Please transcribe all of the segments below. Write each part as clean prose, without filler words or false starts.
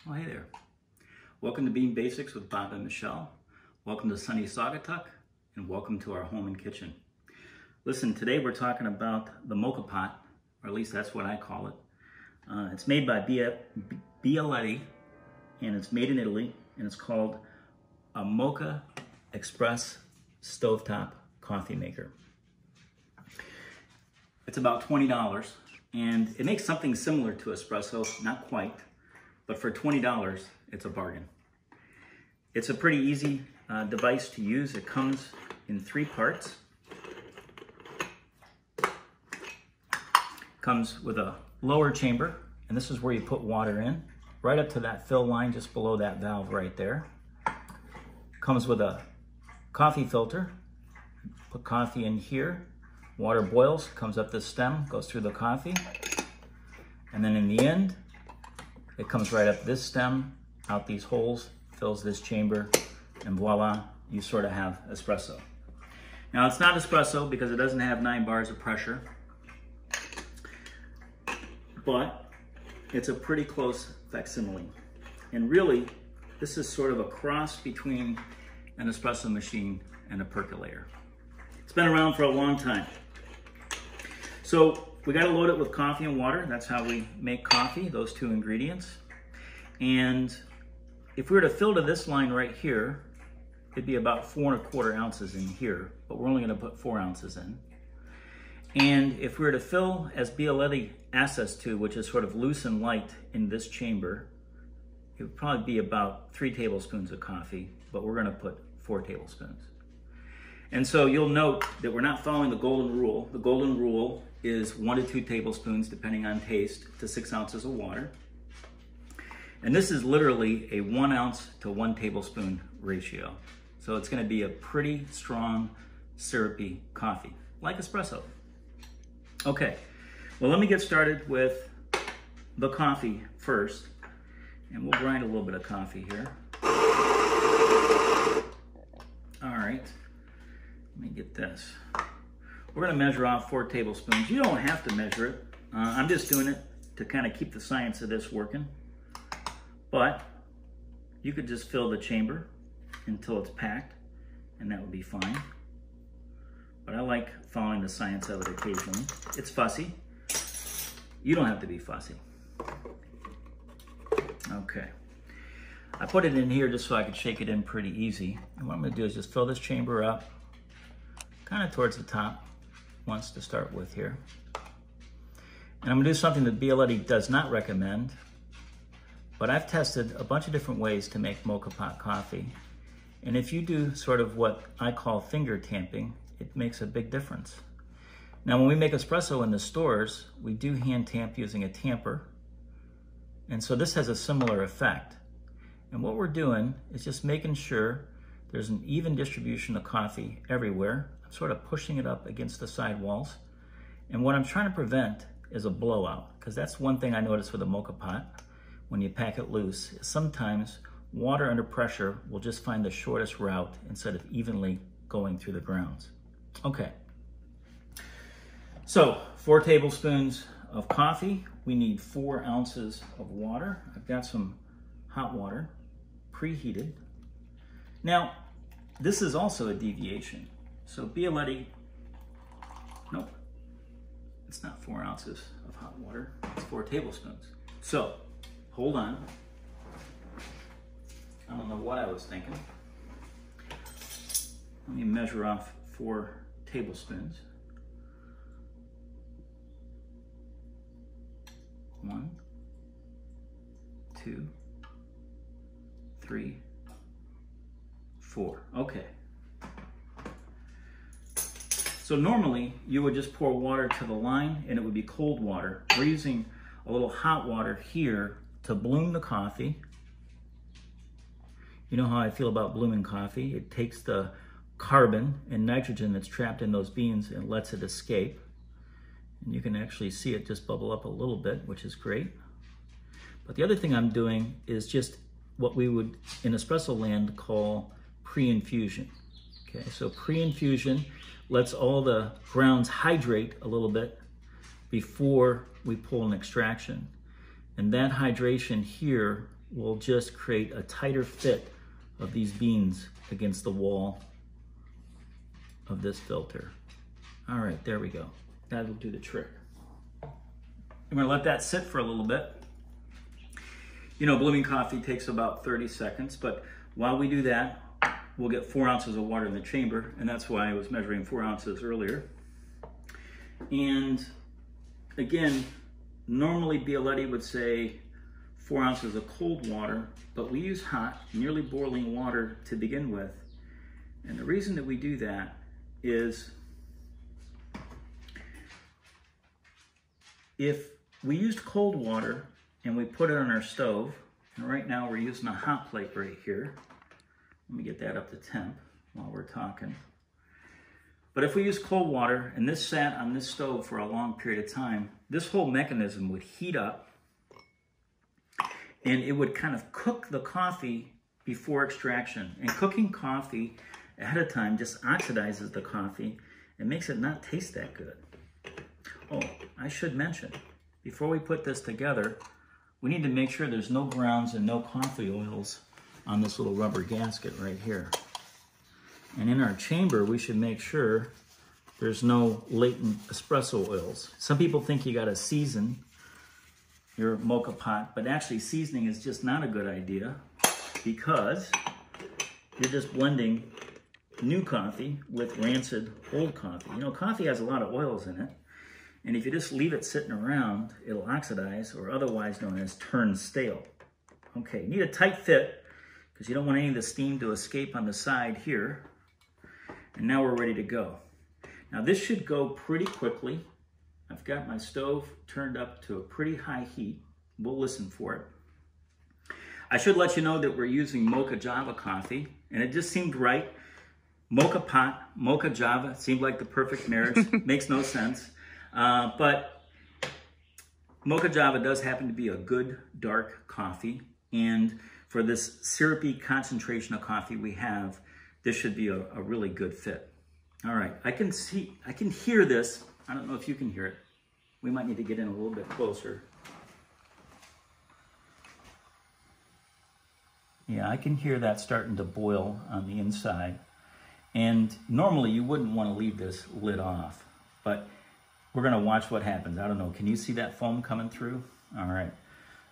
Oh, hey there. Welcome to Bean Basics with Bob and Michelle. Welcome to sunny Saugatuck, and welcome to our home and kitchen. Listen, today we're talking about the Moka Pot, or at least that's what I call it. It's made by Bialetti, and it's made in Italy, and it's called a Moka Express Stovetop Coffee Maker. It's about $20, and it makes something similar to espresso, not quite, but for $20, it's a bargain. It's a pretty easy device to use. It comes in 3 parts. It comes with a lower chamber, and this is where you put water in, right up to that fill line just below that valve right there. Comes with a coffee filter. Put coffee in here. Water boils, comes up this stem, goes through the coffee, and then in the end, it comes right up this stem, out these holes, fills this chamber, and voila, you sort of have espresso. Now it's not espresso because it doesn't have 9 bars of pressure, but it's a pretty close facsimile. And really, this is sort of a cross between an espresso machine and a percolator. It's been around for a long time. So we got to load it with coffee and water. That's how we make coffee, those 2 ingredients. And if we were to fill to this line right here, it'd be about 4 1/4 ounces in here, but we're only going to put 4 ounces in. And if we were to fill, as Bialetti asks us to, which is sort of loose and light in this chamber, it would probably be about 3 tablespoons of coffee, but we're going to put 4 tablespoons. And so you'll note that we're not following the golden rule. The golden rule is 1 to 2 tablespoons, depending on taste, to 6 ounces of water. And this is literally a 1 ounce to 1 tablespoon ratio. So it's going to be a pretty strong, syrupy coffee, like espresso. Okay, well, let me get started with the coffee first. And we'll grind a little bit of coffee here. All right. Let me get this. We're going to measure off 4 tablespoons. You don't have to measure it. I'm just doing it to kind of keep the science of this working. But you could just fill the chamber until it's packed, and that would be fine. But I like following the science of it occasionally. It's fussy. You don't have to be fussy. Okay. I put it in here just so I could shake it in pretty easy. And what I'm going to do is just fill this chamber up, kind of towards the top once to start with here. And I'm going to do something that Bialetti does not recommend, but I've tested a bunch of different ways to make Moka Pot coffee. And if you do sort of what I call finger tamping, it makes a big difference. Now, when we make espresso in the stores, we do hand tamp using a tamper. And so this has a similar effect. And what we're doing is just making sure there's an even distribution of coffee everywhere. I'm sort of pushing it up against the side walls. And what I'm trying to prevent is a blowout, because that's one thing I noticed with a Moka Pot when you pack it loose. Is sometimes water under pressure will just find the shortest route instead of evenly going through the grounds. Okay. So 4 tablespoons of coffee. We need 4 ounces of water. I've got some hot water preheated. Now, this is also a deviation. So Bialetti, nope, it's not 4 ounces of hot water, it's 4 tablespoons. So, hold on. I don't know what I was thinking. Let me measure off 4 tablespoons. 1, 2, 3, 4. Okay. So normally you would just pour water to the line and it would be cold water. We're using a little hot water here to bloom the coffee. You know how I feel about blooming coffee. It takes the carbon and nitrogen that's trapped in those beans and lets it escape. And you can actually see it just bubble up a little bit, which is great. But the other thing I'm doing is just what we would in espresso land call pre-infusion. Okay, so pre-infusion lets all the grounds hydrate a little bit before we pull an extraction. And that hydration here will just create a tighter fit of these beans against the wall of this filter. All right, there we go. That'll do the trick. I'm gonna let that sit for a little bit. You know, blooming coffee takes about 30 seconds, but while we do that, we'll get 4 ounces of water in the chamber, and that's why I was measuring 4 ounces earlier. And again, normally Bialetti would say 4 ounces of cold water, but we use hot, nearly boiling water to begin with. And the reason that we do that is if we used cold water and we put it on our stove, and right now we're using a hot plate right here. Let me get that up to temp while we're talking. But if we use cold water and this sat on this stove for a long period of time, this whole mechanism would heat up and it would kind of cook the coffee before extraction. And cooking coffee ahead of time just oxidizes the coffee and makes it not taste that good. Oh, I should mention, before we put this together, we need to make sure there's no grounds and no coffee oils on this little rubber gasket right here. And in our chamber, we should make sure there's no latent espresso oils. Some people think you gotta season your Moka Pot, but actually seasoning is just not a good idea because you're just blending new coffee with rancid old coffee. You know, coffee has a lot of oils in it, and if you just leave it sitting around, it'll oxidize, or otherwise known as turn stale. Okay, you need a tight fit because you don't want any of the steam to escape on the side here. And now we're ready to go. Now this should go pretty quickly. I've got my stove turned up to a pretty high heat. We'll listen for it. I should let you know that we're using Moka Java coffee, and it just seemed right. Moka Pot, Moka Java, seemed like the perfect marriage. Makes no sense. But Moka Java does happen to be a good dark coffee, and for this syrupy concentration of coffee we have, this should be a really good fit. All right, I can hear this. I don't know if you can hear it. We might need to get in a little bit closer. Yeah, I can hear that starting to boil on the inside. And normally you wouldn't want to leave this lid off, but we're gonna watch what happens. I don't know, can you see that foam coming through? All right,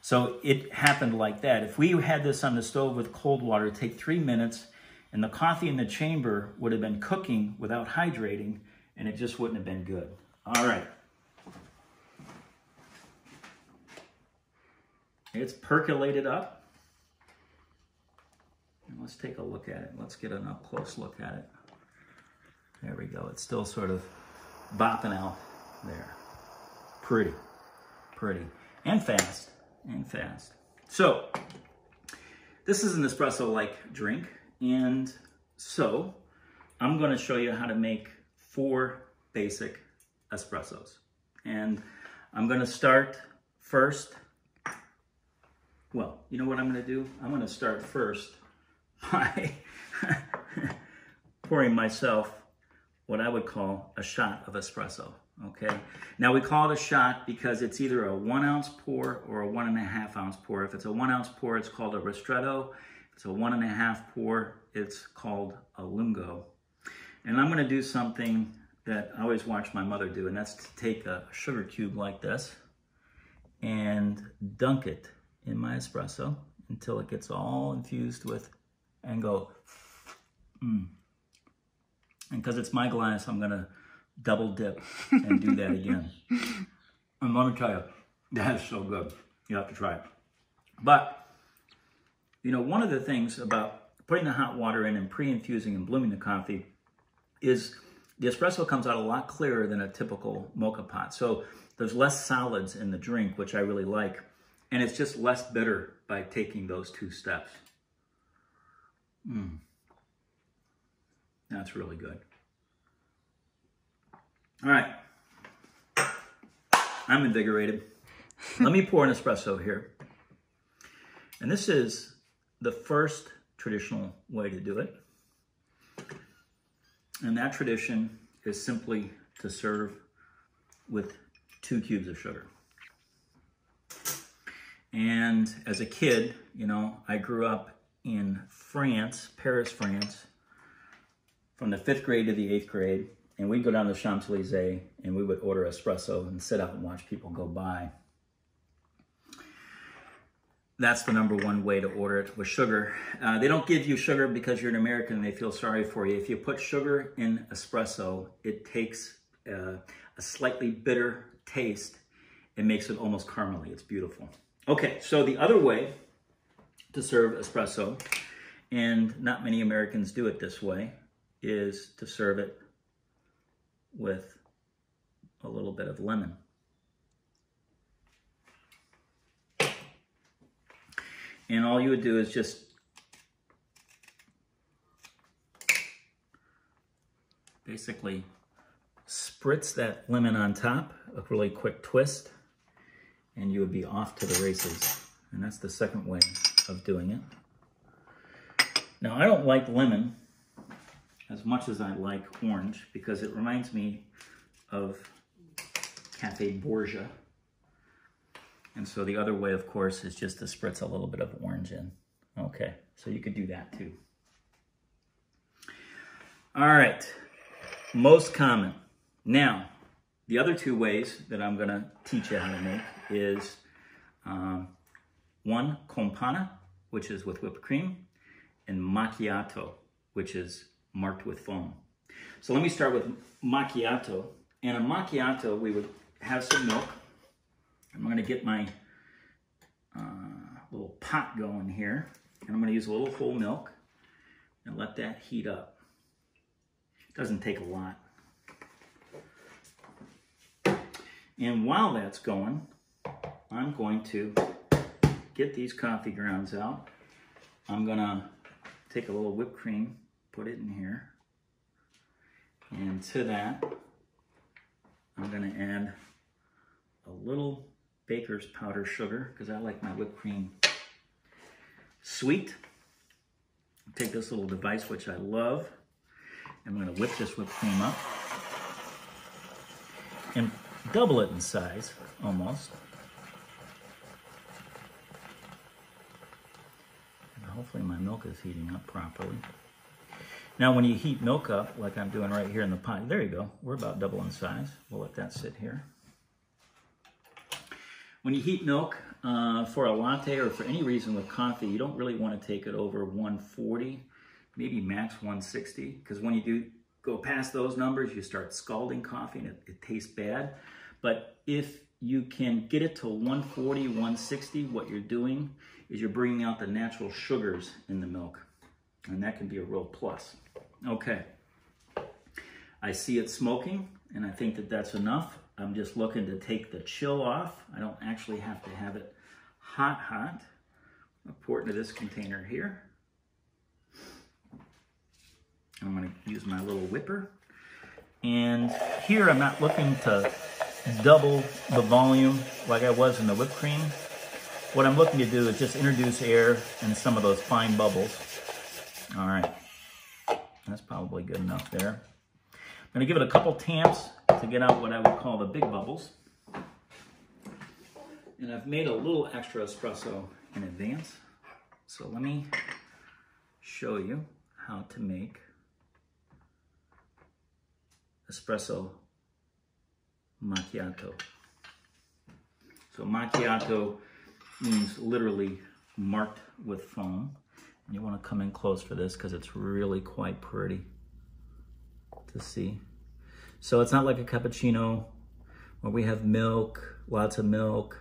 so it happened like that. If we had this on the stove with cold water, it'd take 3 minutes, and the coffee in the chamber would have been cooking without hydrating, and it just wouldn't have been good. All right. It's percolated up. And let's take a look at it. Let's get an up close look at it. There we go. It's still sort of bopping out there. Pretty, pretty. And fast, and fast. So, this is an espresso-like drink. And so, I'm going to show you how to make 4 basic espressos. And I'm going to start first. Well, you know what I'm going to do? I'm going to start first by pouring myself what I would call a shot of espresso. Okay. Now we call it a shot because it's either a 1 ounce pour or a 1.5 ounce pour. If it's a 1 ounce pour, it's called a ristretto. If it's a 1.5 pour, it's called a lungo. And I'm going to do something that I always watch my mother do, and that's to take a sugar cube like this and dunk it in my espresso until it gets all infused with, and go, And because it's my glass, I'm gonna double dip and do that again. And let me tell you, that is so good. You have to try it. But, you know, one of the things about putting the hot water in and pre-infusing and blooming the coffee is the espresso comes out a lot clearer than a typical Moka Pot. So there's less solids in the drink, which I really like. And it's just less bitter by taking those 2 steps. That's really good. All right. I'm invigorated. Let me pour an espresso here. And this is the first traditional way to do it. And that tradition is simply to serve with 2 cubes of sugar. And as a kid, you know, I grew up in France, Paris, France, from the 5th grade to the 8th grade. And we'd go down to the Champs-Élysées and we would order espresso and sit out and watch people go by. That's the #1 way to order it, with sugar. They don't give you sugar because you're an American and they feel sorry for you. If you put sugar in espresso, it takes a slightly bitter taste and makes it almost caramely. It's beautiful. Okay, so the other way to serve espresso, and not many Americans do it this way, is to serve it with a little bit of lemon. And all you would do is just basically spritz that lemon on top, a really quick twist, and you would be off to the races. And that's the second way of doing it. Now, I don't like lemon as much as I like orange because it reminds me of Cafe Borgia. And so the other way, of course, is just to spritz a little bit of orange in. Okay, so you could do that too. All right, most common. Now, the other 2 ways that I'm gonna teach you how to make is one, compana, which is with whipped cream, and macchiato, which is marked with foam. So let me start with macchiato. And a macchiato, we would have some milk. I'm going to get my little pot going here, and I'm going to use a little whole milk and let that heat up. It doesn't take a lot. And while that's going, I'm going to get these coffee grounds out. I'm going to take a little whipped cream, put it in here, and to that, I'm going to add a little baker's powder sugar, because I like my whipped cream sweet. Take this little device, which I love. I'm going to whip this whipped cream up and double it in size, almost. And hopefully my milk is heating up properly. Now, when you heat milk up, like I'm doing right here in the pot, there you go. We're about double in size. We'll let that sit here. When you heat milk for a latte or for any reason with coffee, you don't really want to take it over 140, maybe max 160, because when you do go past those numbers, you start scalding coffee and it tastes bad. But if you can get it to 140, 160, what you're doing is you're bringing out the natural sugars in the milk, and that can be a real plus. Okay, I see it smoking, and I think that that's enough. I'm just looking to take the chill off. I don't actually have to have it hot. I'll pour it into this container here. I'm going to use my little whipper. And here I'm not looking to double the volume like I was in the whipped cream. What I'm looking to do is just introduce air and some of those fine bubbles. All right, that's probably good enough there. I'm going to give it a couple tamps to get out what I would call the big bubbles. And I've made a little extra espresso in advance. So let me show you how to make espresso macchiato. So macchiato means literally marked with foam. And you want to come in close for this because it's really quite pretty to see. So it's not like a cappuccino where we have milk, lots of milk,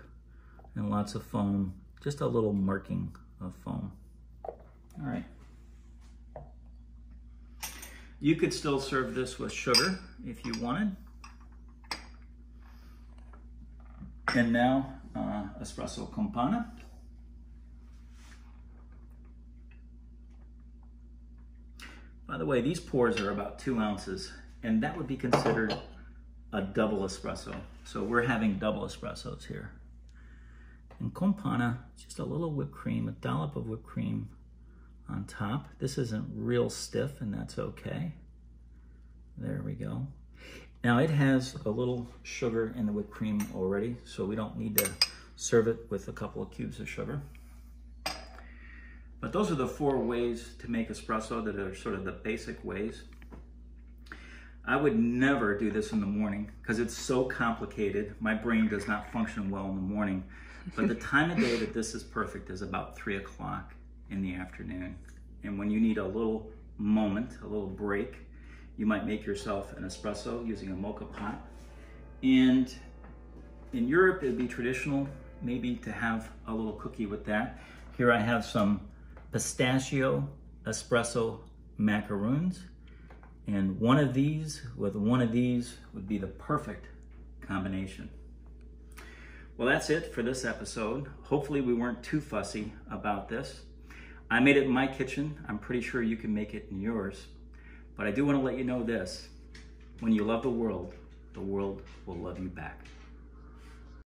and lots of foam. Just a little marking of foam. All right. You could still serve this with sugar if you wanted. And now, espresso campana. By the way, these pours are about 2 ounces, and that would be considered a double espresso. So we're having double espressos here. And campana, just a little whipped cream, a dollop of whipped cream on top. This isn't real stiff, and that's okay. There we go. Now it has a little sugar in the whipped cream already, so we don't need to serve it with a couple of cubes of sugar. But those are the 4 ways to make espresso that are sort of the basic ways. I would never do this in the morning because it's so complicated. My brain does not function well in the morning. But the time of day that this is perfect is about 3 o'clock in the afternoon. And when you need a little moment, a little break, you might make yourself an espresso using a Moka Pot. And in Europe, it'd be traditional maybe to have a little cookie with that. Here I have some pistachio espresso macaroons. And one of these with one of these would be the perfect combination. Well, that's it for this episode. Hopefully we weren't too fussy about this. I made it in my kitchen. I'm pretty sure you can make it in yours. But I do want to let you know this. When you love the world will love you back.